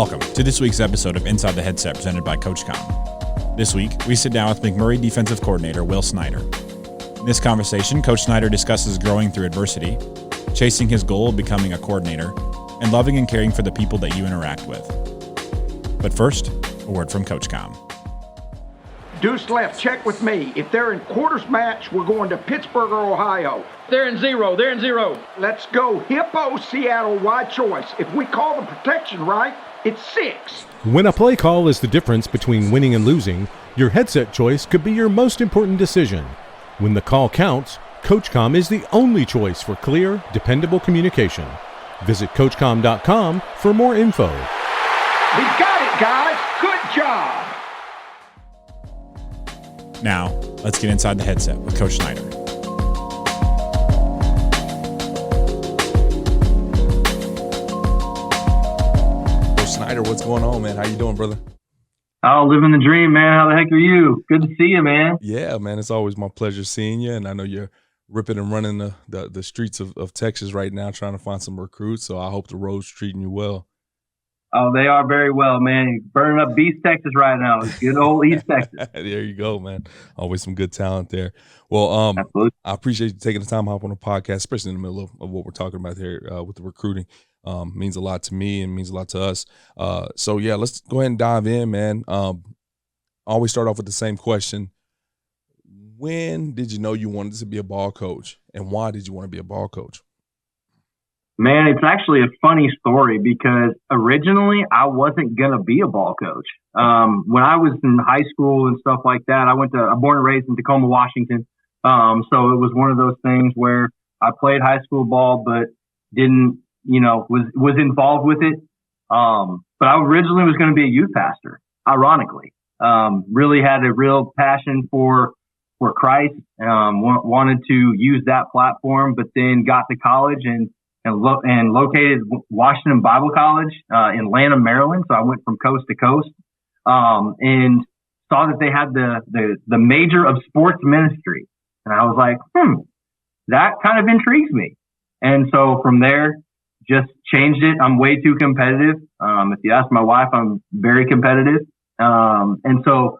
Welcome to this week's episode of Inside the Headset presented by CoachComm. This week, we sit down with McMurry Defensive Coordinator Will Snyder. In this conversation, Coach Snyder discusses growing through adversity, chasing his goal of becoming a coordinator, and loving and caring for the people that you interact with. But first, a word from CoachComm. Deuce left, check with me. If they're in quarters match, we're going to Pittsburgh or Ohio. They're in zero. Let's go Hippo, Seattle, wide choice. If we call the protection right, it's 6. When a play call is the difference between winning and losing, your headset choice could be your most important decision. When the call counts, CoachComm is the only choice for clear, dependable communication. Visit CoachComm.com for more info. We got it, guys. Good job. Now, let's get inside the headset with Coach Snyder. Coach Snyder, what's going on, man? How you doing, brother? Oh, living the dream, man. How the heck are you? Good to see you, man. Yeah, man. It's always my pleasure seeing you, and I know you're ripping and running the streets of Texas right now trying to find some recruits, so I hope the road's treating you well. Oh, they are very well, man. Burning up East Texas right now. Good old East Texas. There you go, man. Always some good talent there. Well, Absolutely. I appreciate you taking the time to hop on the podcast, especially in the middle of what we're talking about here with the recruiting. Means a lot to me and means a lot to us. So, yeah, let's go ahead and dive in, man. Always start off with the same question. When did you know you wanted to be a ball coach, and why did you want to be a ball coach? Man, it's actually a funny story because originally I wasn't going to be a ball coach. When I was in high school and stuff like that, I'm born and raised in Tacoma, Washington. So it was one of those things where I played high school ball, but didn't, was involved with it. But I originally was going to be a youth pastor, ironically. Really had a real passion for Christ, wanted to use that platform, but then got to college and located Washington Bible College in Lanham, Maryland. So I went from coast to coast and saw that they had the major of sports ministry. And I was like, that kind of intrigues me. And so from there, just changed it. I'm way too competitive. If you ask my wife, I'm very competitive. And so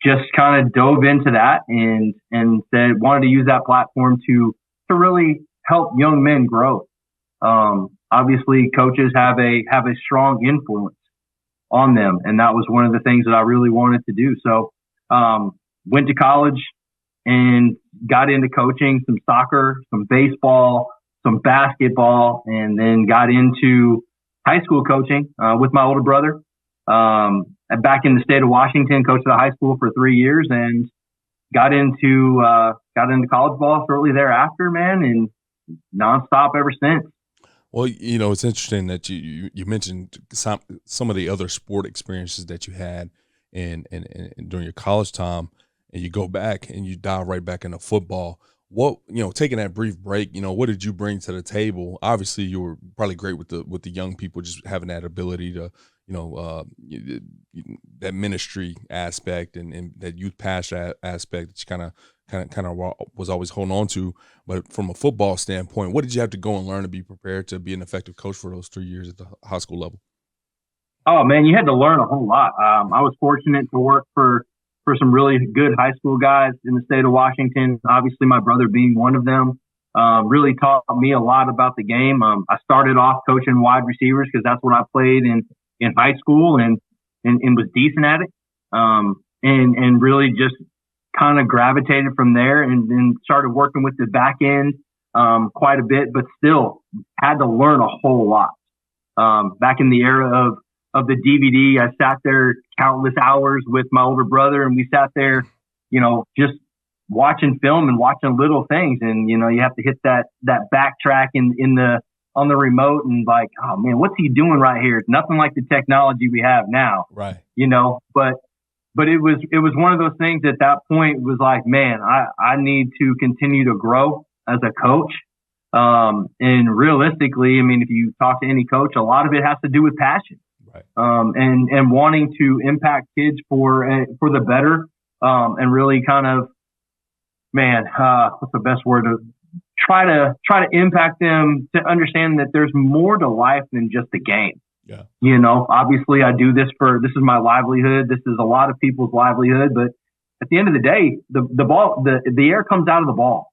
just kind of dove into that and wanted to use that platform to really help young men grow. Obviously coaches have a strong influence on them. And that was one of the things that I really wanted to do. So, went to college and got into coaching some soccer, some baseball, some basketball, and then got into high school coaching, with my older brother. Back in the state of Washington, coached at a high school for 3 years and got into college ball shortly thereafter, man, and nonstop ever since. Well, it's interesting that you mentioned some of the other sport experiences that you had and during your college time, and you go back and you dive right back into football. What, taking that brief break, what did you bring to the table? Obviously, you were probably great with the young people, just having that ability to, that ministry aspect and that youth passion aspect that you kind of was always holding on to. But from a football standpoint, what did you have to go and learn to be prepared to be an effective coach for those 3 years at the high school level? Oh man, you had to learn a whole lot. I was fortunate to work for some really good high school guys in the state of Washington. Obviously my brother being one of them, really taught me a lot about the game. I started off coaching wide receivers because that's what I played in high school and was decent at it. And really just kind of gravitated from there and then started working with the back end quite a bit, but still had to learn a whole lot. Back in the era of the DVD, I sat there countless hours with my older brother, and we sat there, just watching film and watching little things. And, you have to hit that backtrack on the remote and like, oh man, what's he doing right here? It's nothing like the technology we have now. Right. But it was one of those things at that point was like, man, I need to continue to grow as a coach. And realistically, I mean, if you talk to any coach, a lot of it has to do with passion. Right. And wanting to impact kids for the better, and really kind of, what's the best word to try to impact them to understand that there's more to life than just the game. Yeah. You know, obviously this is my livelihood. This is a lot of people's livelihood, but at the end of the day, the air comes out of the ball.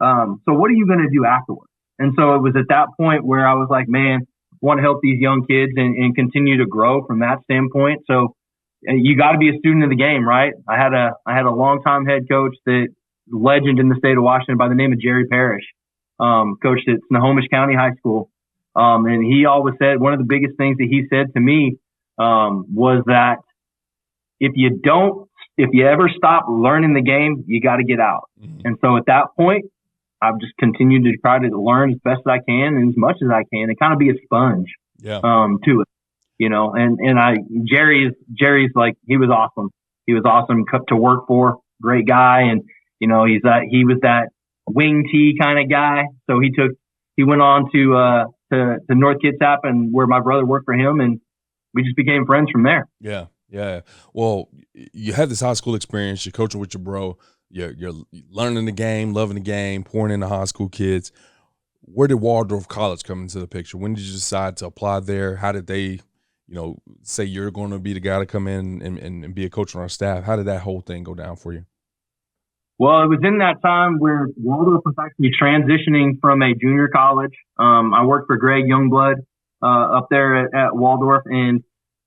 So what are you going to do afterwards? And so it was at that point where I was like, man, I want to help these young kids and continue to grow from that standpoint. So you got to be a student of the game, right? I had a longtime head coach, that legend in the state of Washington by the name of Jerry Parrish, coached at Snohomish County High School. And he always said, one of the biggest things that he said to me, was that if you ever stop learning the game, you got to get out. Mm-hmm. And so at that point, I've just continued to try to learn as best as I can and as much as I can and kind of be a sponge, to it, you know, and Jerry's like, he was awesome. He was awesome to work for, great guy. And, you know, he was that wing T kind of guy. So he went on to North Kitsap and where my brother worked for him. And we just became friends from there. Yeah. Yeah. Well, you had this high school experience. You're coaching with your bro. You're learning the game, loving the game, pouring into high school kids. Where did Waldorf College come into the picture? When did you decide to apply there? How did they, say you're going to be the guy to come in and be a coach on our staff? How did that whole thing go down for you? Well, it was in that time where Waldorf was actually transitioning from a junior college. I worked for Greg Youngblood up there at Waldorf, and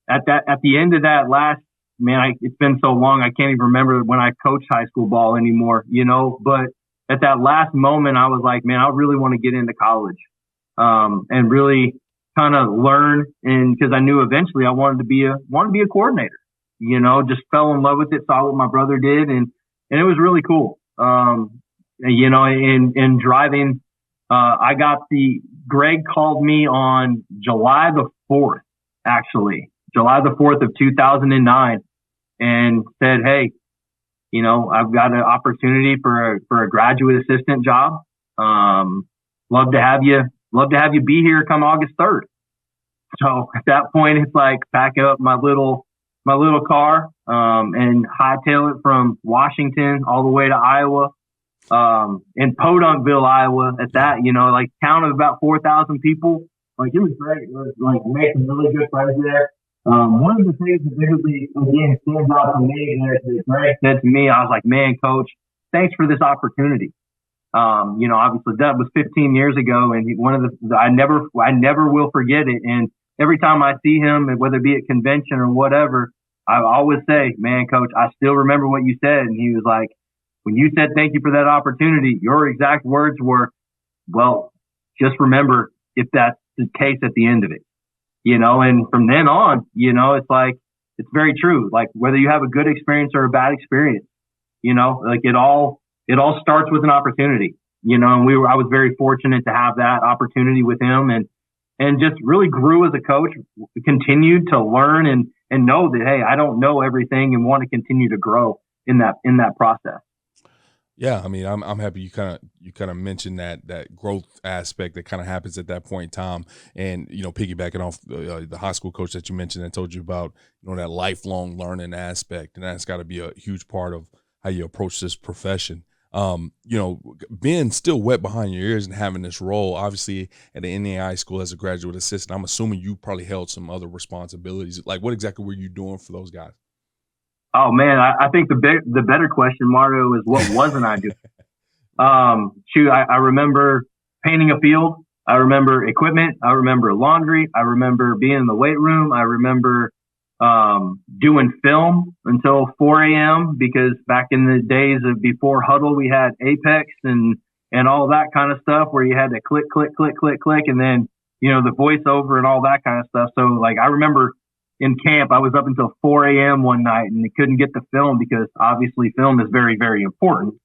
at the end of that last, it's been so long I can't even remember when I coached high school ball anymore, But at that last moment, I was like, man, I really want to get into college and really kind of learn, and because I knew eventually I wanted to be a coordinator. Just fell in love with it, saw what my brother did, and it was really cool. In driving, Greg called me on July the 4th, actually. July the 4th of 2009, and said, hey, I've got an opportunity for a graduate assistant job. Love to have you be here come August 3rd. So at that point, it's like packing up my little car, and hightail it from Washington all the way to Iowa, in Podunkville, Iowa at that, town of about 4,000 people. Like, it was great. It was like making really good friends there. One of the things that really, again, stands out to me, and that Greg said to me, I was like, man, coach, thanks for this opportunity. Obviously that was 15 years ago, and I never will forget it. And every time I see him, whether it be at convention or whatever, I always say, man, coach, I still remember what you said. And he was like, when you said thank you for that opportunity, your exact words were, well, just remember if that's the case at the end of it. And from then on, it's like, it's very true. Like, whether you have a good experience or a bad experience, like it all starts with an opportunity, and I was very fortunate to have that opportunity with him, and just really grew as a coach, continued to learn and know that, hey, I don't know everything, and want to continue to grow in that process. Yeah, I'm happy you kind of mentioned that growth aspect that kind of happens at that point in time, and piggybacking off the high school coach that you mentioned that told you about that lifelong learning aspect, and that's got to be a huge part of how you approach this profession. Being still wet behind your ears and having this role, obviously at the NAI school as a graduate assistant, I'm assuming you probably held some other responsibilities. Like, what exactly were you doing for those guys? Oh man, I think the better question, Mario, is what wasn't I doing? I remember painting a field. I remember equipment. I remember laundry. I remember being in the weight room. I remember doing film until 4 a.m. because back in the days of before Huddle, we had Apex and all that kind of stuff where you had to click, and then the voiceover and all that kind of stuff. So like, I remember in camp, I was up until 4 a.m. one night and couldn't get the film because obviously film is very, very important.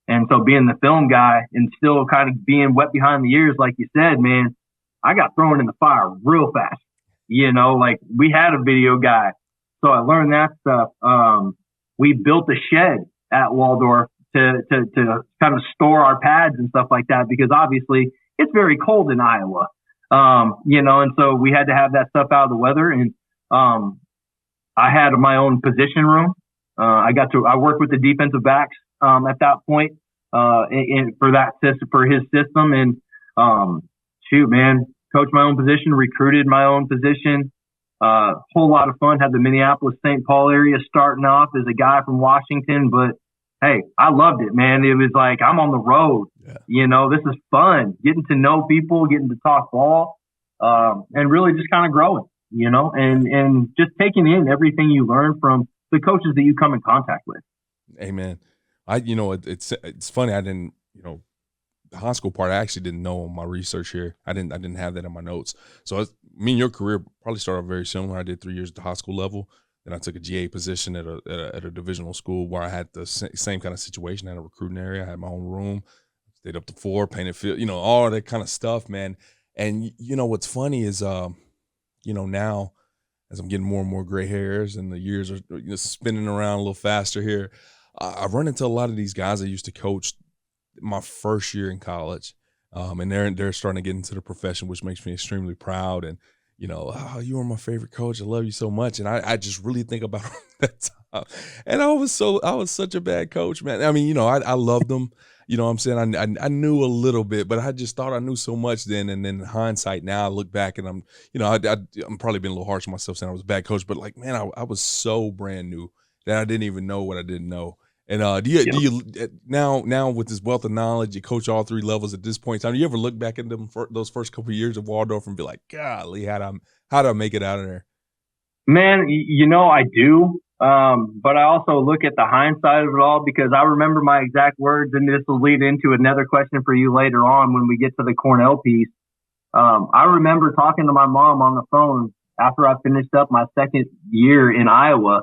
And so being the film guy and still kind of being wet behind the ears, like you said, man, I got thrown in the fire real fast. Like, we had a video guy. So I learned that stuff. We built a shed at Waldorf to kind of store our pads and stuff like that, because obviously it's very cold in Iowa. And so we had to have that stuff out of the weather. And I had my own position room. I worked with the defensive backs at that point for his system, and shoot, man, coached my own position, recruited my own position, Whole lot of fun. Had the Minneapolis-St. Paul area starting off as a guy from Washington, but hey, I loved it, man. It was like I'm on the road. Yeah. You know, this is fun. Getting to know people, getting to talk ball, and really just kind of growing, you know, and just taking in everything you learn from the coaches that you come in contact with. Amen. It's funny. I didn't, the high school part, I actually didn't know in my research here. I didn't have that in my notes. So me and your career probably started very similar. I did 3 years at the high school level. Then I took a GA position at a divisional school where I had the same kind of situation. I had a recruiting area. I had my own room. Stayed up to 4, painted field, all that kind of stuff, man. And what's funny is, now as I'm getting more and more gray hairs and the years are spinning around a little faster here, I run into a lot of these guys I used to coach my first year in college, and they're starting to get into the profession, which makes me extremely proud. And oh, you are my favorite coach. I love you so much. And I just really think about that time. And I was such a bad coach, man. I mean, I loved them. You know what I'm saying? I knew a little bit, but I just thought I knew so much then. And then in hindsight, now I look back and I'm probably being a little harsh on myself saying I was a bad coach, but like, man, I was so brand new that I didn't even know what I didn't know. And do you now with this wealth of knowledge, you coach all 3 levels at this point in time, do you ever look back at them for those first couple of years of Waldorf and be like, golly, how'd I make it out of there? Man, I do. But I also look at the hindsight of it all because I remember my exact words, and this will lead into another question for you later on when we get to the Cornell piece. I remember talking to my mom on the phone after I finished up my second year in Iowa.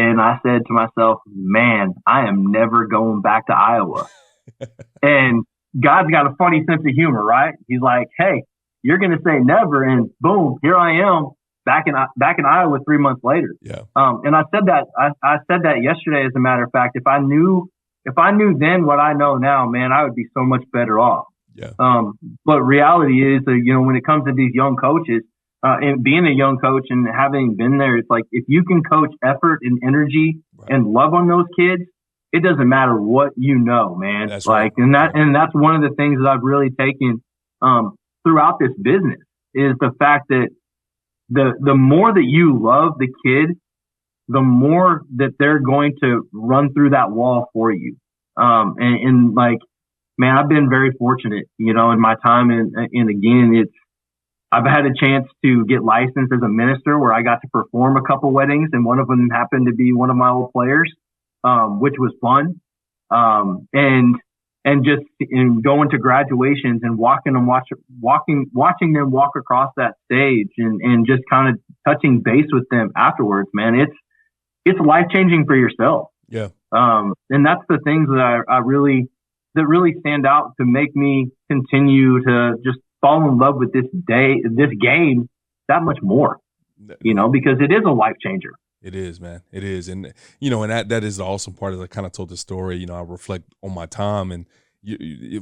And I said to myself, man, I am never going back to Iowa. And God's got a funny sense of humor, right? He's like, hey, you're going to say never. And boom, here I am back in Iowa 3 months later. Yeah. And I said that yesterday, as a matter of fact. If I knew then what I know now, man, I would be so much better off. Yeah. But reality is that, when it comes to these young coaches, and being a young coach and having been there, it's like if you can coach effort and energy and love on those kids, it doesn't matter what man. That's like, right. and that's one of the things that I've really taken throughout this business is the fact that the more that you love the kid, the more that they're going to run through that wall for you. And like, man, I've been very fortunate, in my time, and again, I've had a chance to get licensed as a minister where I got to perform a couple weddings, and one of them happened to be one of my old players, which was fun. And just in going to graduations and watching them walk across that stage and just kind of touching base with them afterwards, man, it's life-changing for yourself. Yeah. And that's the things that that really stand out to make me continue to just fall in love with this game that much more, because it is a life changer. It is, man. It is. And, and that is the awesome part as I kind of told the story. I reflect on my time, and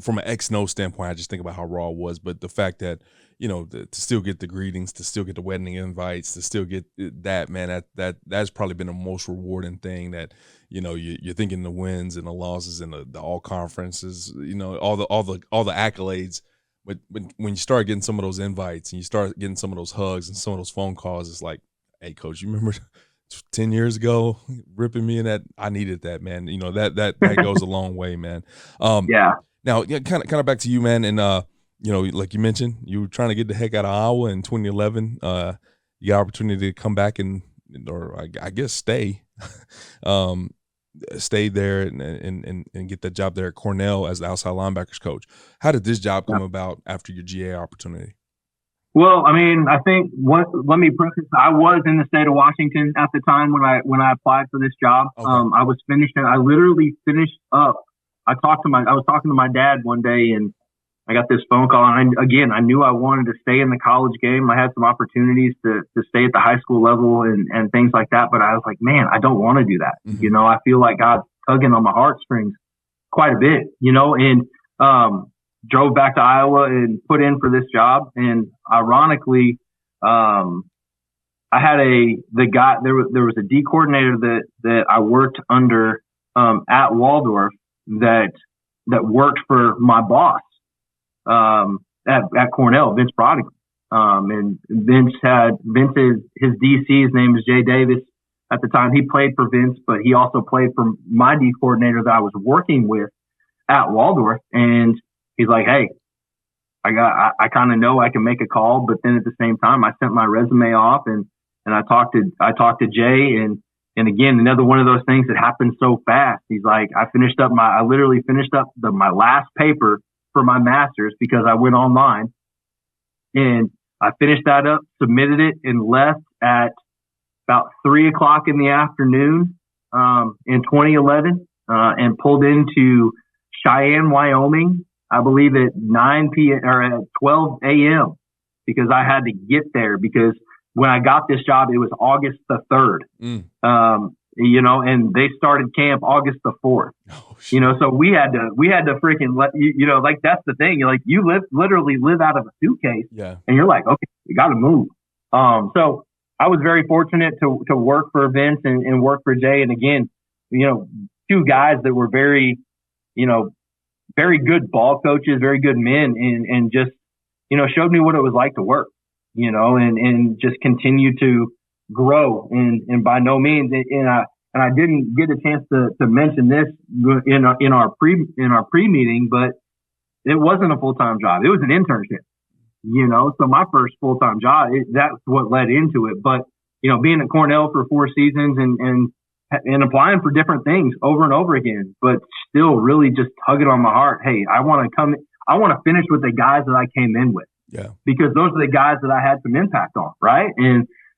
from an X-No standpoint, I just think about how raw it was. But the fact that, to still get the greetings, to still get the wedding invites, to still get that, man, that's probably been the most rewarding thing that, you're thinking the wins and the losses and the all conferences, all the accolades. But when you start getting some of those invites and you start getting some of those hugs and some of those phone calls, it's like, hey, coach, you remember 10 years ago ripping me in that? I needed that, man. That goes a long way, man. Yeah. Now, kind of back to you, man. And, like you mentioned, you were trying to get the heck out of Iowa in 2011. You got opportunity to come back or I guess stay. Stayed there and get that job there at Cornell as the outside linebackers coach. How did this job come about after your GA opportunity? Well, I mean, I think let me preface, I was in the state of Washington at the time when I applied for this job. Okay. I literally finished up. I was talking to my dad one day, and I got this phone call, and I knew I wanted to stay in the college game. I had some opportunities to stay at the high school level and things like that, but I was like, man, I don't want to do that. Mm-hmm. I feel like God's tugging on my heartstrings quite a bit, and drove back to Iowa and put in for this job. And ironically, I had there was a D coordinator that I worked under at Waldorf that worked for my boss at Cornell, Vince Prodigal. And Vince's DC's name is Jay Davis. At the time, he played for Vince, but he also played for my D coordinator that I was working with at Waldorf. And he's like, hey, I kind of know I can make a call, but then at the same time, I sent my resume off and I talked to Jay, and again, another one of those things that happened so fast. He's like, I literally finished up my last paper for my master's because I went online, and I finished that up, submitted it, and left at about 3:00 in the afternoon in 2011, and pulled into Cheyenne, Wyoming, I believe at 9 p.m. or at 12 a.m. because I had to get there because when I got this job, it was August the 3rd, and they started camp August the 4th, so we had to freaking like, that's the thing. You're like, you literally live out of a suitcase, and you're like, okay, you got to move. So I was very fortunate to work for Vince and work for Jay. And again, two guys that were very, very good ball coaches, very good men, and just, showed me what it was like to work, and just continue to grow. And by no means, and I didn't get a chance to mention this in our pre-meeting, but it wasn't a full-time job. It was an internship, so my first full-time job, that's what led into it. But, being at Cornell for 4 seasons and applying for different things over and over again, but still really just tugging on my heart. Hey, I want to finish with the guys that I came in with. Yeah. Because those are the guys that I had some impact on. Right.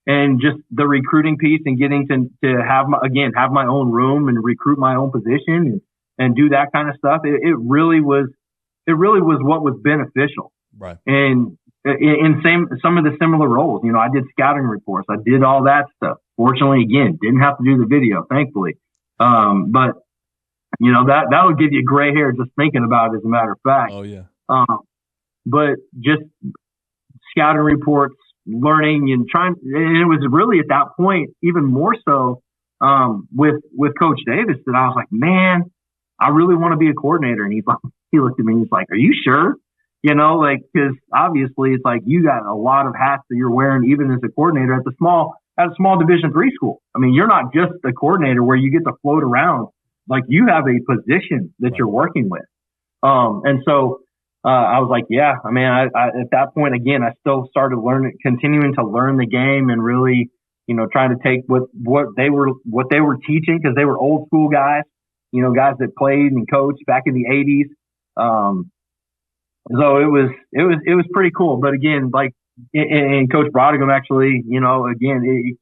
And just the recruiting piece and getting to have my own room and recruit my own position and do that kind of stuff. It really was what was beneficial. Right. And in some of the similar roles, I did scouting reports. I did all that stuff. Fortunately, again, didn't have to do the video, thankfully. But that would give you gray hair just thinking about it, as a matter of fact. Oh yeah. But just scouting reports, learning and it was really at that point, even more so, with Coach Davis, that I was like, man, I really want to be a coordinator. And he looked at me and he's like, are you sure? Cause obviously it's like, you got a lot of hats that you're wearing, even as a coordinator at a small Division III school. I mean, you're not just a coordinator where you get to float around. Like, you have a position that you're working with. And so, I was like, yeah, I mean, I at that point, again, I still started continuing to learn the game and really, trying to take what they were teaching, because they were old school guys, guys that played and coached back in the 80s. So it was pretty cool. But again, like, and Coach Brodigam actually,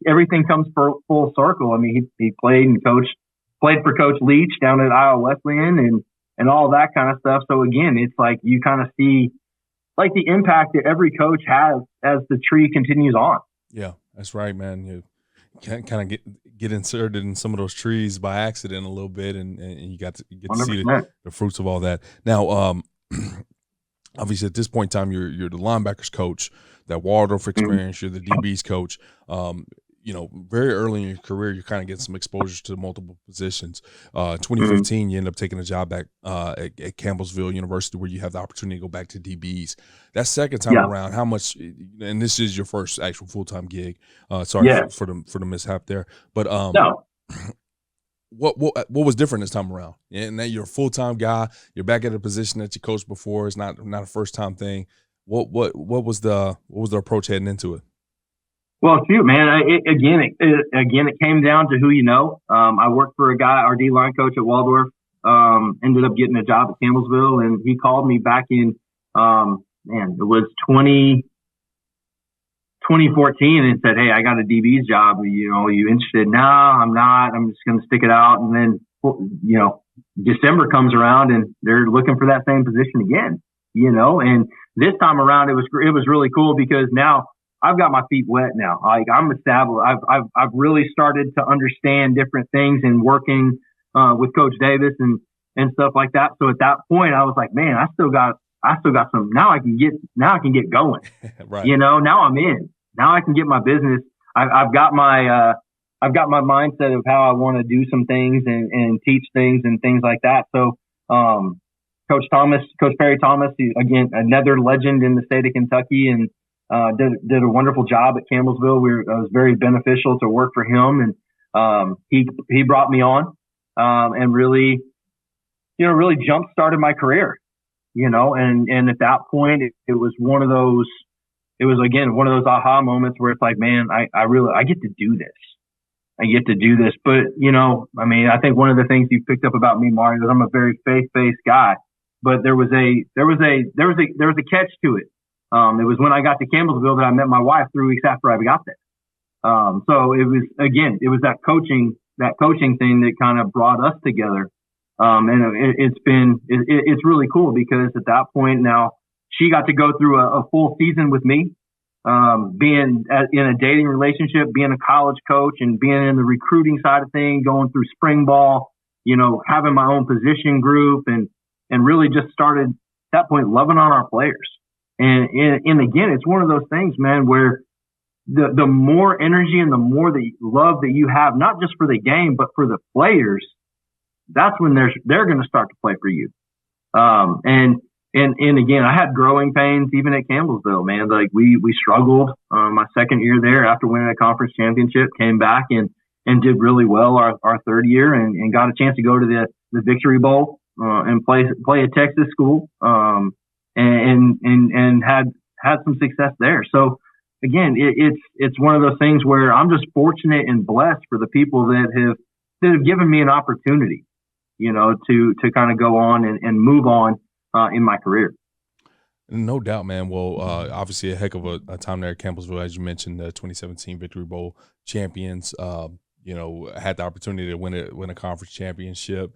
everything comes full circle. I mean, he played for Coach Leach down at Iowa Wesleyan and all that kind of stuff. So again, it's like you kind of see like the impact that every coach has as the tree continues on. Yeah, that's right, man. You can kind of get inserted in some of those trees by accident a little bit, and you get to see the fruits of all that. Now, obviously at this point in time, you're the linebackers coach, that Waldorf experience, you're the DBs coach. Very early in your career, you're kind of getting some exposure to multiple positions. 2015, you end up taking a job back at Campbellsville University, where you have the opportunity to go back to DBs. That second time around, how much? And this is your first actual full-time gig. Sorry for the mishap there, but no. What was different this time around? And now you're a full-time guy. You're back at a position that you coached before. It's not a first-time thing. What was the approach heading into it? Well, shoot, man. It came down to who you know. I worked for a guy, our D-line coach at Waldorf. Ended up getting a job at Campbellsville, and he called me back in, it was 2014, and said, "Hey, I got a DB's job. You interested?" "No, I'm not. I'm just going to stick it out." And then, December comes around, and they're looking for that same position again. And this time around, it was really cool, because now I've got my feet wet now. Like, I'm established. I've really started to understand different things and working with Coach Davis and stuff like that. So at that point, I was like, man, I still got some. Now I can get going. Right. Now I'm in. Now I can get my business. I've got my mindset of how I want to do some things and teach things and things like that. So, Coach Perry Thomas, again, another legend in the state of Kentucky, and did a wonderful job at Campbellsville. It was very beneficial to work for him, and he brought me on and really jump started my career. And at that point, it was one of those. It was again one of those aha moments where it's like, man, I get to do this. I get to do this. But I think one of the things you picked up about me, Mario, is I'm a very faith-based guy. But there was a catch to it. It was when I got to Campbellsville that I met my wife 3 weeks after I got there. So it was that coaching thing that kind of brought us together. And it's really cool because at that point now she got to go through a full season with me, being in a dating relationship, being a college coach, and being in the recruiting side of things, going through spring ball, having my own position group, and really just started at that point loving on our players. And again, it's one of those things, man, where the more energy and the more the love that you have, not just for the game, but for the players, that's when they're going to start to play for you. And again, I had growing pains even at Campbellsville, man. Like we struggled my second year there after winning a conference championship, came back and did really well our third year and got a chance to go to the Victory Bowl and play at Texas school and had some success there. So again, it's one of those things where I'm just fortunate and blessed for the people that have given me an opportunity, to kind of go on and move on in my career. No doubt, man. Well, obviously a heck of a time there at Campbellsville, as you mentioned, the 2017 Victory Bowl champions. Had the opportunity to win a conference championship,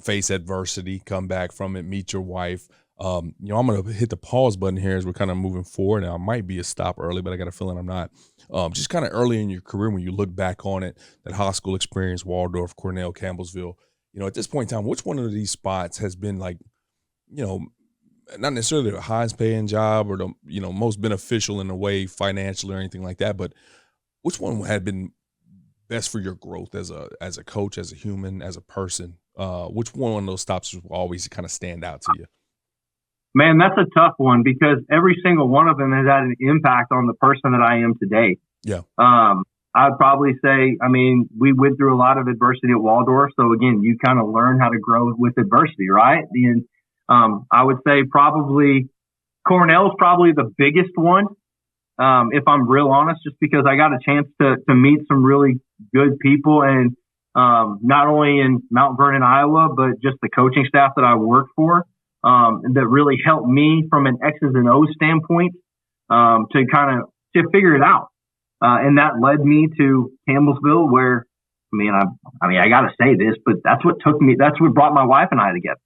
face adversity, come back from it, meet your wife. I'm going to hit the pause button here as we're kind of moving forward. Now, it might be a stop early, but I got a feeling I'm not. Just kind of early in your career when you look back on it, that high school experience, Waldorf, Cornell, Campbellsville, at this point in time, which one of these spots has been like, not necessarily the highest paying job or the, most beneficial in a way financially or anything like that, but which one had been best for your growth as a coach, as a human, as a person? Which one of those stops will always kind of stand out to you? Man, that's a tough one because every single one of them has had an impact on the person that I am today. Yeah. I'd probably say, we went through a lot of adversity at Waldorf. So again, you kind of learn how to grow with adversity, right? And I would say probably Cornell is probably the biggest one. If I'm real honest, just because I got a chance to meet some really good people and not only in Mount Vernon, Iowa, but just the coaching staff that I work for. That really helped me from an X's and O's standpoint to figure it out. And that led me to Campbellsville where, I got to say this, but that's what brought my wife and I together.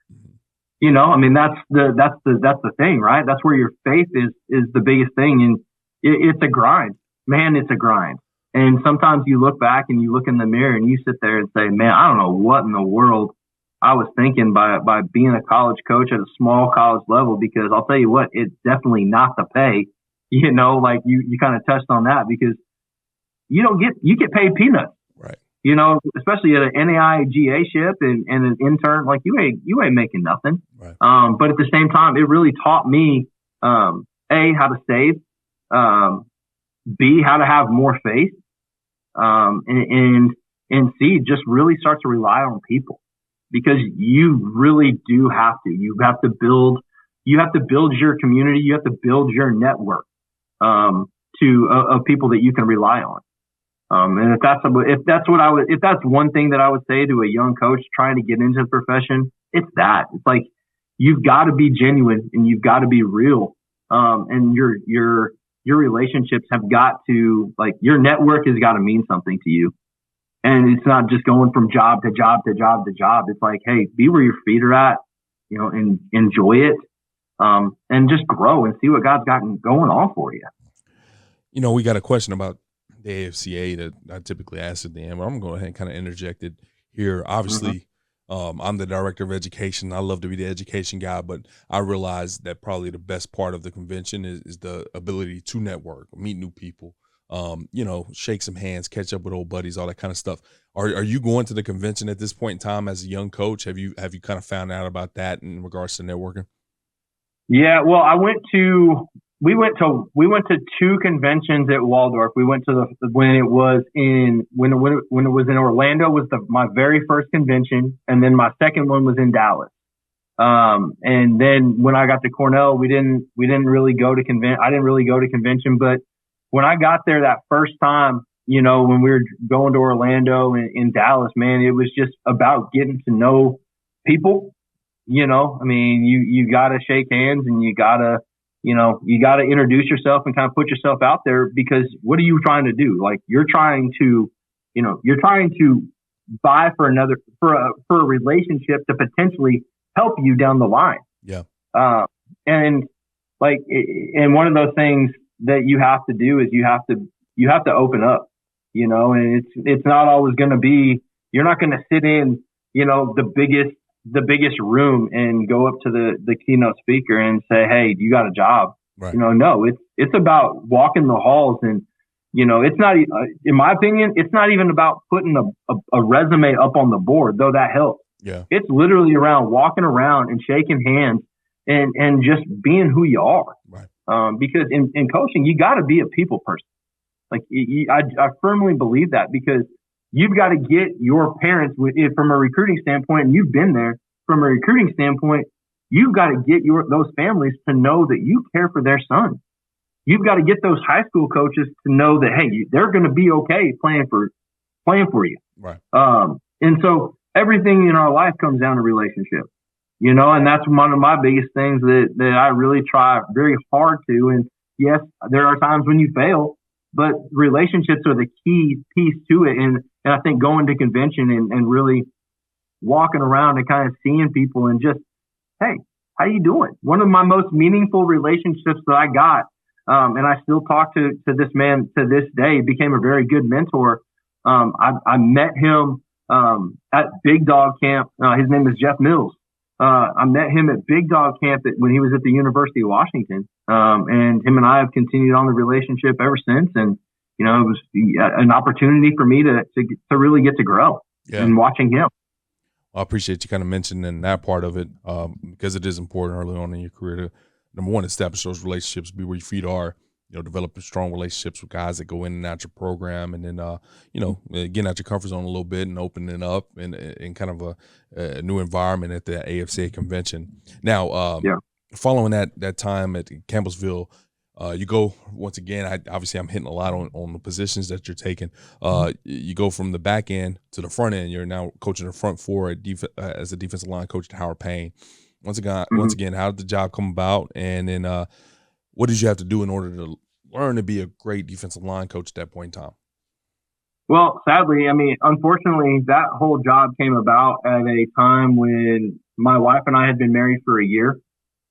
That's the thing, right? That's where your faith is the biggest thing. And it's a grind, man. It's a grind. And sometimes you look back and you look in the mirror and you sit there and say, man, I don't know what in the world I was thinking by being a college coach at a small college level, because I'll tell you what, it's definitely not the pay, like you kind of touched on that, because you get paid peanuts, right? Especially at an NAIA ship and an intern, like you ain't making nothing. Right. But at the same time, it really taught me, A, how to save, B, how to have more faith, and C, just really start to rely on people. Because you really do have to. You have to build your community. You have to build your network of people that you can rely on. And if that's one thing that I would say to a young coach trying to get into the profession, it's that. It's like you've got to be genuine and you've got to be real. And your relationships have got to, like, your network has got to mean something to you. And it's not just going from job to job to job to job. It's like, hey, be where your feet are at, and enjoy it, and just grow and see what God's got going on for you. We got a question about the AFCA that I typically ask at the end, but I'm going to go ahead and kind of interject it here. Obviously, I'm the director of education. I love to be the education guy, but I realize that probably the best part of the convention is the ability to network, meet new people. Shake some hands, catch up with old buddies, all that kind of stuff. Are you going to the convention at this point in time as a young coach? Have you kind of found out about that in regards to networking? Yeah, well, I went to we went to two conventions at Waldorf. We went to when it was in Orlando was my very first convention, and then my second one was in Dallas. And then when I got to Cornell, we didn't really go to I didn't really go to convention, but when I got there that first time, when we were going to Orlando and in Dallas, man, it was just about getting to know people. You gotta shake hands and you gotta introduce yourself and kind of put yourself out there, because what are you trying to do? Like, you're trying to buy for a relationship to potentially help you down the line. Yeah. And one of those things that you have to do is you have to open up, and it's not always going to be, you're not going to sit in, the biggest room and go up to the keynote speaker and say, hey, you got a job? Right. No, it's about walking the halls, and, it's not, in my opinion, it's not even about putting a resume up on the board, though that helps. Yeah. It's literally around walking around and shaking hands and just being who you are. Right. Because in coaching, you got to be a people person. Like, I firmly believe that, because you've got to get your parents from a recruiting standpoint, and you've been there from a recruiting standpoint. You've got to get those families to know that you care for their son. You've got to get those high school coaches to know that, hey, they're going to be okay playing for you. Right. And so everything in our life comes down to relationship, and that's one of my biggest things that I really try very hard to. And yes, there are times when you fail, but relationships are the key piece to it. And I think going to convention and really walking around and kind of seeing people and just, hey, how you doing? One of my most meaningful relationships that I got, and I still talk to this man to this day, became a very good mentor. I met him at Big Dog Camp. His name is Jeff Mills. I met him at Big Dog Camp when he was at the University of Washington. And him and I have continued on the relationship ever since. And, it was an opportunity for me to really get to grow and watching him. I appreciate you kind of mentioning that part of it, because it is important early on in your career to, number one, establish those relationships, be where your feet are, developing strong relationships with guys that go in and out your program, and then, getting out your comfort zone a little bit and opening up in kind of a new environment at the AFCA convention. Now, following that time at Campbellsville, you go, once again, obviously I'm hitting a lot on the positions that you're taking. You go from the back end to the front end. You're now coaching the front four as a defensive line coach at Howard Payne. Once again, how did the job come about? And then what did you have to do in order to learn to be a great defensive line coach at that point in time? Well, sadly, unfortunately, that whole job came about at a time when my wife and I had been married for a year.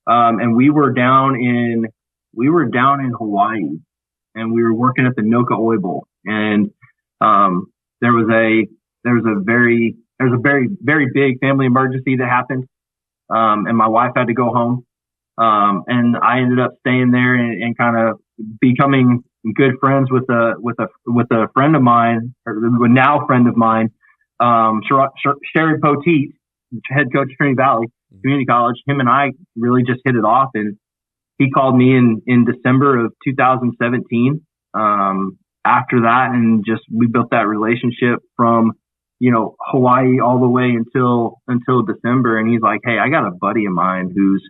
And we were down in Hawaii, and we were working at the Noka Oil Bowl. And there was a very very big family emergency that happened. And my wife had to go home. And I ended up staying there and kind of becoming good friends with a friend of mine, or now friend of mine, Sherry Poteet, head coach of Trinity Valley Community College. Him and I really just hit it off, and he called me in December of 2017. After that, and just we built that relationship from Hawaii all the way until December. And he's like, hey, I got a buddy of mine who's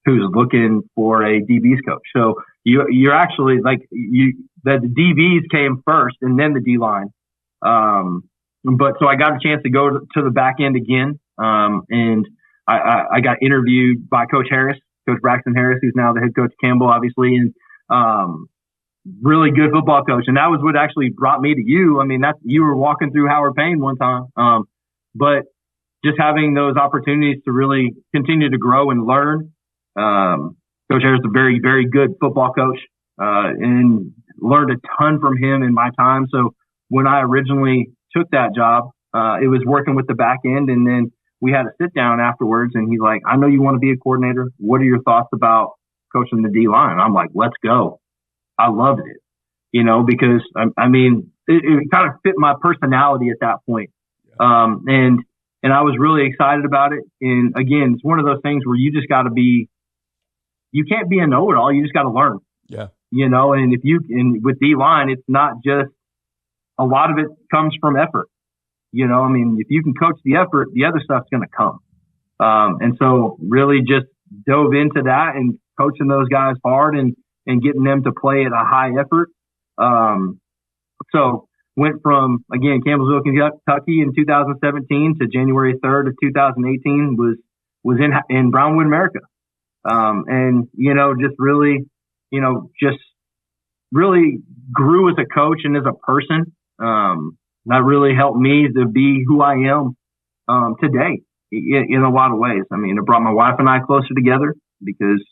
looking for a DBs coach. So you're actually the DBs came first and then the D line. But so I got a chance to go to the back end again. And I got interviewed by Coach Braxton Harris, who's now the head coach of Campbell, obviously. And, really good football coach. And that was what actually brought me to you. You were walking through Howard Payne one time. But just having those opportunities to really continue to grow and learn. Coach Harris is a very, very good football coach, and learned a ton from him in my time. So when I originally took that job, it was working with the back end. And then we had a sit down afterwards, and he's like, I know you want to be a coordinator. What are your thoughts about coaching the D line? I'm like, let's go. I loved it, because it kind of fit my personality at that point. And I was really excited about it. And again, it's one of those things where you just got to you can't be a know-it-all. You just got to learn. Yeah. And with D-line, it's not just, a lot of it comes from effort. If you can coach the effort, the other stuff's going to come. And so really just dove into that and coaching those guys hard and getting them to play at a high effort. So went from, again, Campbellsville, Kentucky in 2017 to January 3rd of 2018 was in Brownwood, America. And, just really grew as a coach and as a person. That really helped me to be who I am today in a lot of ways. It brought my wife and I closer together because,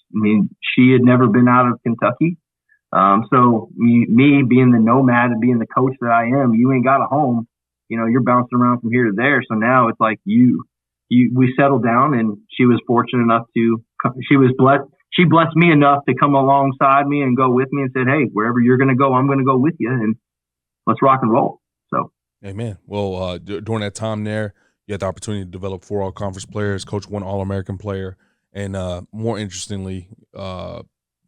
she had never been out of Kentucky. So me being the nomad and being the coach that I am, you ain't got a home, you're bouncing around from here to there. So now it's like we settled down, and she was fortunate enough she blessed me enough to come alongside me and go with me and said, hey, wherever you're going to go, I'm going to go with you, and let's rock and roll. So, amen. Well, during that time there, you had the opportunity to develop 4 all-conference players, coach 1 All-American player, and more interestingly,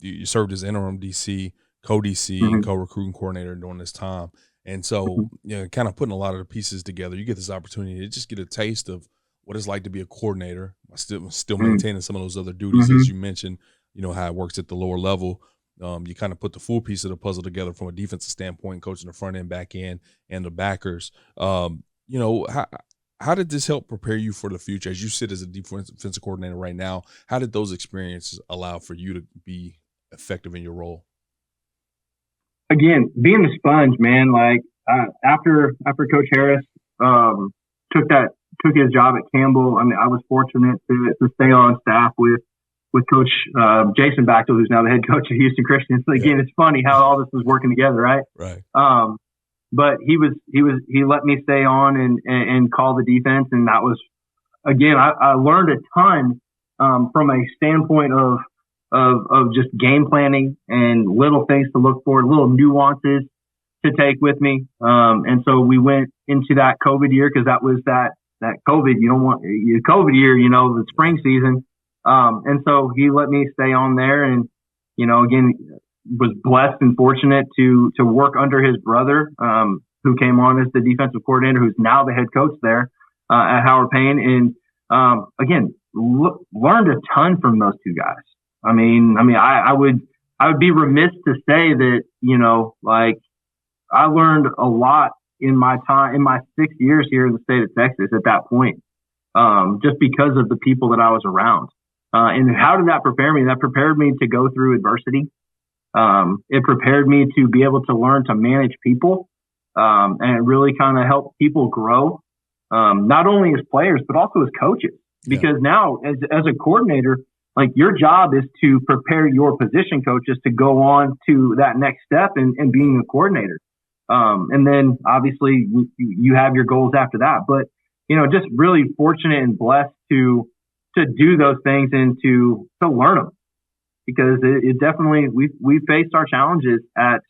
you served as interim DC, co-DC, and co-recruiting coordinator during this time. And so, kind of putting a lot of the pieces together, you get this opportunity to just get a taste of what it's like to be a coordinator, still maintaining some of those other duties, as you mentioned, how it works at the lower level. You kind of put the full piece of the puzzle together from a defensive standpoint, coaching the front end, back end, and the backers. How did this help prepare you for the future? As you sit as a defensive coordinator right now, how did those experiences allow for you to be effective in your role? Again, being a sponge, man. Like after Coach Harris took his job at Campbell, I was fortunate to stay on staff with Coach Jason Bachtel, who's now the head coach of Houston Christian. So again, It's funny how all this was working together, right? Right. But he let me stay on and call the defense, and that was, again, I learned a ton from a standpoint of just game planning and little things to look for, little nuances to take with me. And so we went into that COVID year, because that was that COVID. You don't want your COVID year, the spring season. And so he let me stay on there, and again, was blessed and fortunate to work under his brother, who came on as the defensive coordinator, who's now the head coach there at Howard Payne. And again, learned a ton from those two guys. I would be remiss to say that, I learned a lot in my 6 years here in the state of Texas at that point, just because of the people that I was around. And how did that prepare me? That prepared me to go through adversity. It prepared me to be able to learn to manage people, and really kind of help people grow, not only as players, but also as coaches. Because now as a coordinator, like, your job is to prepare your position coaches to go on to that next step and being a coordinator. And then obviously you have your goals after that, but, just really fortunate and blessed to do those things and to learn them, because it definitely, we faced our challenges here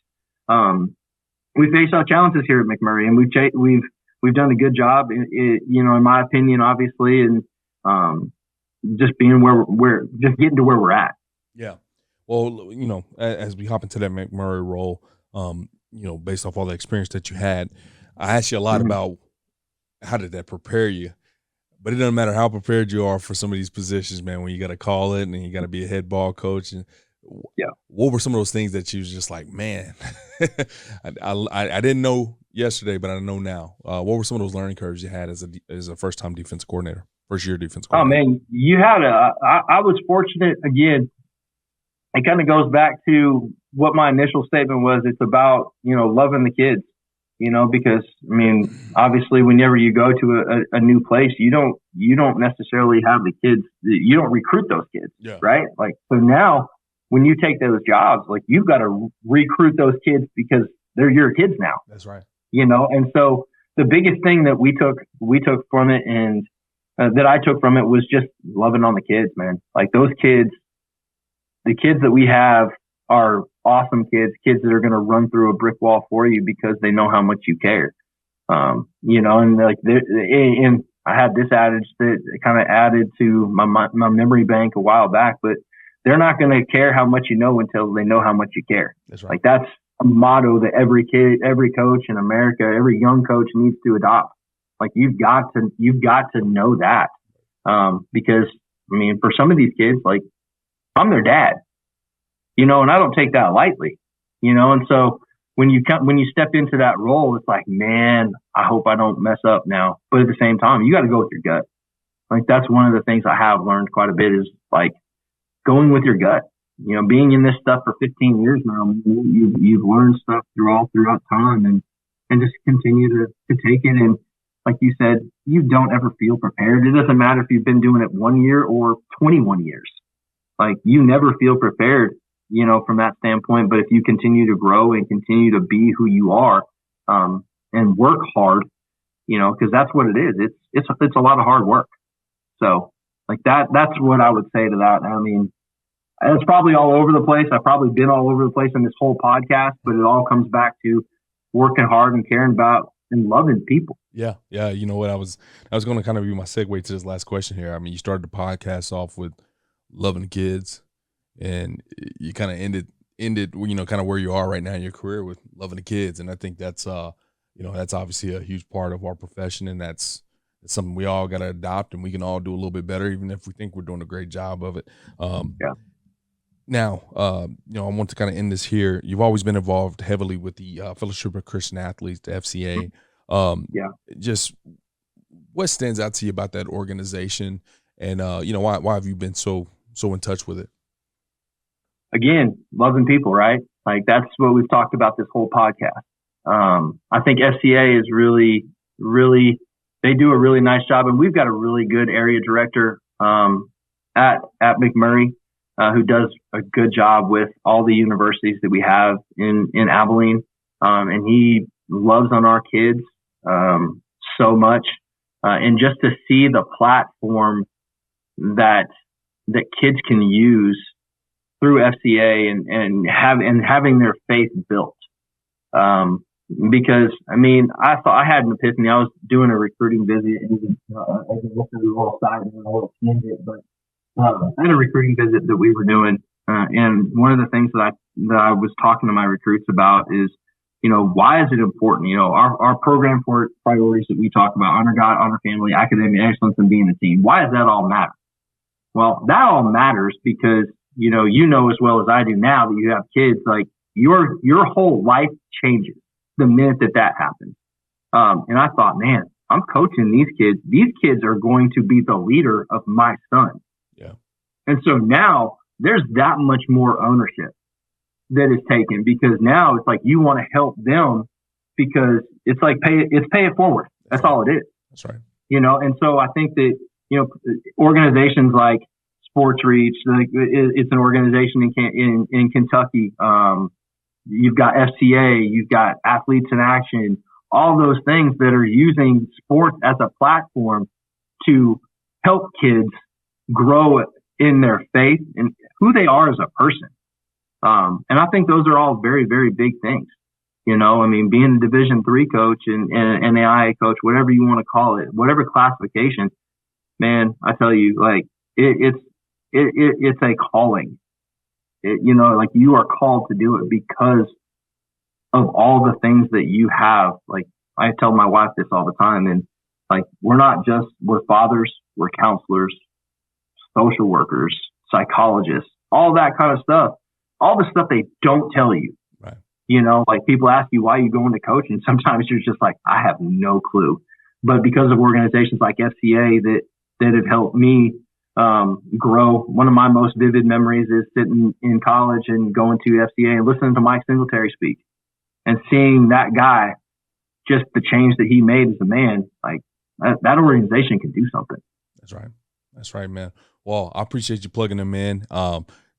at McMurry, and we've done a good job, in my opinion, obviously. And, just being just getting to where we're at. Yeah. Well, as we hop into that McMurray role, based off all the experience that you had, I asked you a lot about how did that prepare you, but it doesn't matter how prepared you are for some of these positions, man, when you got to call it and you got to be a head ball coach. And what were some of those things that you was just like, man, I didn't know yesterday, but I know now. What were some of those learning curves you had as a first-time defensive coordinator? First-year defense coordinator. Oh, man, I was fortunate. Again, it kind of goes back to what my initial statement was. It's about, loving the kids, because, obviously whenever you go to a new place, you don't necessarily have the kids. You don't recruit those kids, right? Like, so now when you take those jobs, like, you've got to recruit those kids because they're your kids now. That's right. And so the biggest thing that we took from it, and that I took from it, was just loving on the kids, man. Like, those kids, the kids that we have are awesome kids that are going to run through a brick wall for you because they know how much you care. And like, and I had this adage that kind of added to my memory bank a while back, but they're not going to care how much you know until they know how much you care. That's right. Like that's a motto that every kid, every coach in America, every young coach needs to adopt. Like you've got to know that. Because I mean, for some of these kids, like I'm their dad, and I don't take that lightly, and so when you step into that role, it's like, man, I hope I don't mess up now. But at the same time, you got to go with your gut. Like that's one of the things I have learned quite a bit is like going with your gut. Being in this stuff for 15 years now, you've learned stuff throughout time and just continue to take it. And like you said, you don't ever feel prepared. It doesn't matter if you've been doing it 1 year or 21 years. Like you never feel prepared, from that standpoint. But if you continue to grow and continue to be who you are, and work hard, because that's what it is. It's a lot of hard work. So like that's what I would say to that. I mean, it's probably all over the place. I've probably been all over the place in this whole podcast, but it all comes back to working hard and caring about and loving people. Yeah. You know what? I was going to kind of be my segue to this last question here. I mean, you started the podcast off with loving the kids, and you kind of ended, kind of where you are right now in your career with loving the kids. And I think that's, that's obviously a huge part of our profession, and that's something we all got to adopt, and we can all do a little bit better, even if we think we're doing a great job of it. Yeah. Now, I want to kind of end this here. You've always been involved heavily with the Fellowship of Christian Athletes, the FCA. Just what stands out to you about that organization, and why have you been so in touch with it? Again, loving people, right? Like that's what we've talked about this whole podcast. I think FCA is really, really, they do a really nice job, and we've got a really good area director at McMurray. Who does a good job with all the universities that we have in Abilene. And he loves on our kids so much. And just to see the platform that kids can use through FCA and having their faith built. Because, I mean, I thought I had an epiphany. I was doing a recruiting visit, and as a little side and a little tangent, but I had a recruiting visit that we were doing, and one of the things that I was talking to my recruits about is, why is it important? Our program for priorities that we talk about: honor God, honor family, academic excellence, and being a team. Why does that all matter? Well, that all matters because you know as well as I do now that you have kids. Like your whole life changes the minute that happens. And I thought, man, I'm coaching these kids. These kids are going to be the leader of my son. Yeah. And so now there's that much more ownership that is taken, because now it's like you want to help them, because it's like pay it forward. That's all it is. That's right. And so I think that, organizations like Sports Reach, like it's an organization in Kentucky. You've got FCA, you've got Athletes in Action, all those things that are using sports as a platform to help kids grow in their faith and who they are as a person. And I think those are all very, very big things. I mean, being a Division III coach and NAIA coach, whatever you want to call it, whatever classification, man, I tell you, like it's a calling. Like you are called to do it because of all the things that you have. Like I tell my wife this all the time, and like we're fathers, we're counselors, social workers, psychologists, all that kind of stuff, all the stuff they don't tell you. Right. Like people ask you why you go into coaching. Sometimes you're just like, I have no clue. But because of organizations like FCA that have helped me grow, one of my most vivid memories is sitting in college and going to FCA and listening to Mike Singletary speak and seeing that guy, just the change that he made as a man. Like that organization can do something. That's right, man. Well, I appreciate you plugging them in.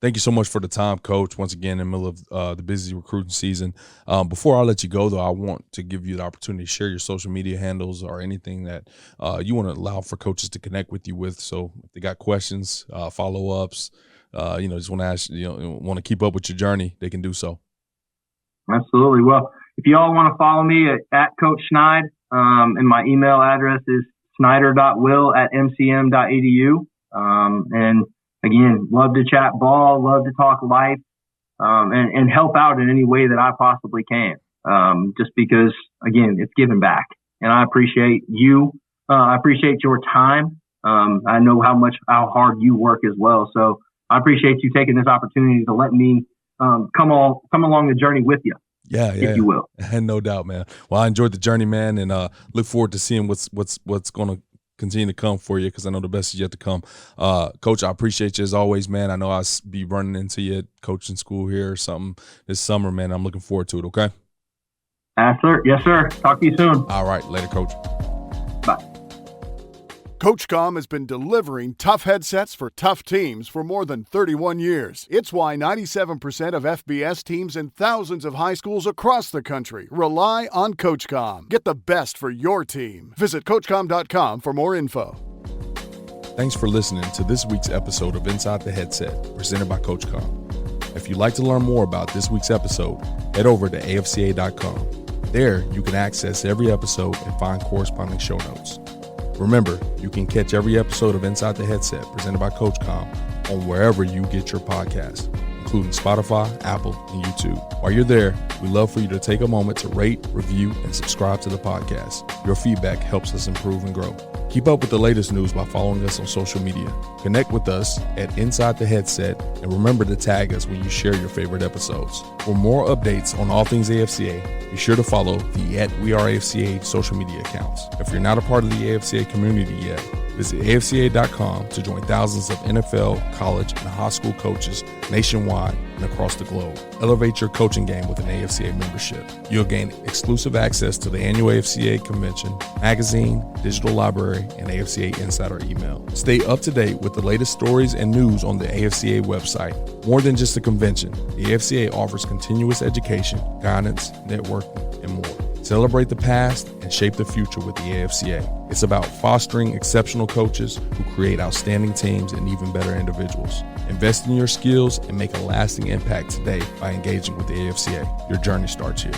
Thank you so much for the time, Coach, once again, in the middle of the busy recruiting season. Before I let you go, though, I want to give you the opportunity to share your social media handles or anything that you want to allow for coaches to connect with you with. So if they got questions, follow-ups, just want to ask, want to keep up with your journey, they can do so. Absolutely. Well, if you all want to follow me at Coach Snyder, and my email address is snyder.will@mcm.edu. And again, love to chat ball, love to talk life, and help out in any way that I possibly can. Just because, again, it's giving back. And I appreciate you. I appreciate your time. I know how hard you work as well. So I appreciate you taking this opportunity to let me come along the journey with you. Yeah, if you will. No doubt, man. Well, I enjoyed the journey, man, and look forward to seeing what's going to continue to come for you, because I know the best is yet to come. Coach, I appreciate you as always, man. I know I'll be running into you at coaching school here or something this summer, man. I'm looking forward to it, okay? Yes, sir. Talk to you soon. All right. Later, Coach. Bye. CoachComm has been delivering tough headsets for tough teams for more than 31 years. It's why 97% of FBS teams and thousands of high schools across the country rely on CoachComm. Get the best for your team. Visit CoachComm.com for more info. Thanks for listening to this week's episode of Inside the Headset, presented by CoachComm. If you'd like to learn more about this week's episode, head over to AFCA.com. There, you can access every episode and find corresponding show notes. Remember, you can catch every episode of Inside the Headset presented by CoachComm on wherever you get your podcasts, including Spotify, Apple, and YouTube. While you're there, we'd love for you to take a moment to rate, review, and subscribe to the podcast. Your feedback helps us improve and grow. Keep up with the latest news by following us on social media. Connect with us at Inside the Headset, and remember to tag us when you share your favorite episodes. For more updates on all things AFCA, be sure to follow the @WeAreAFCA social media accounts. If you're not a part of the AFCA community yet, visit AFCA.com to join thousands of NFL, college, and high school coaches nationwide and across the globe. Elevate your coaching game with an AFCA membership. You'll gain exclusive access to the annual AFCA convention, magazine, digital library, and AFCA Insider email. Stay up to date with the latest stories and news on the AFCA website. More than just a convention, the AFCA offers continuous education, guidance, networking, and more. Celebrate the past and shape the future with the AFCA. It's about fostering exceptional coaches who create outstanding teams and even better individuals. Invest in your skills and make a lasting impact today by engaging with the AFCA. Your journey starts here.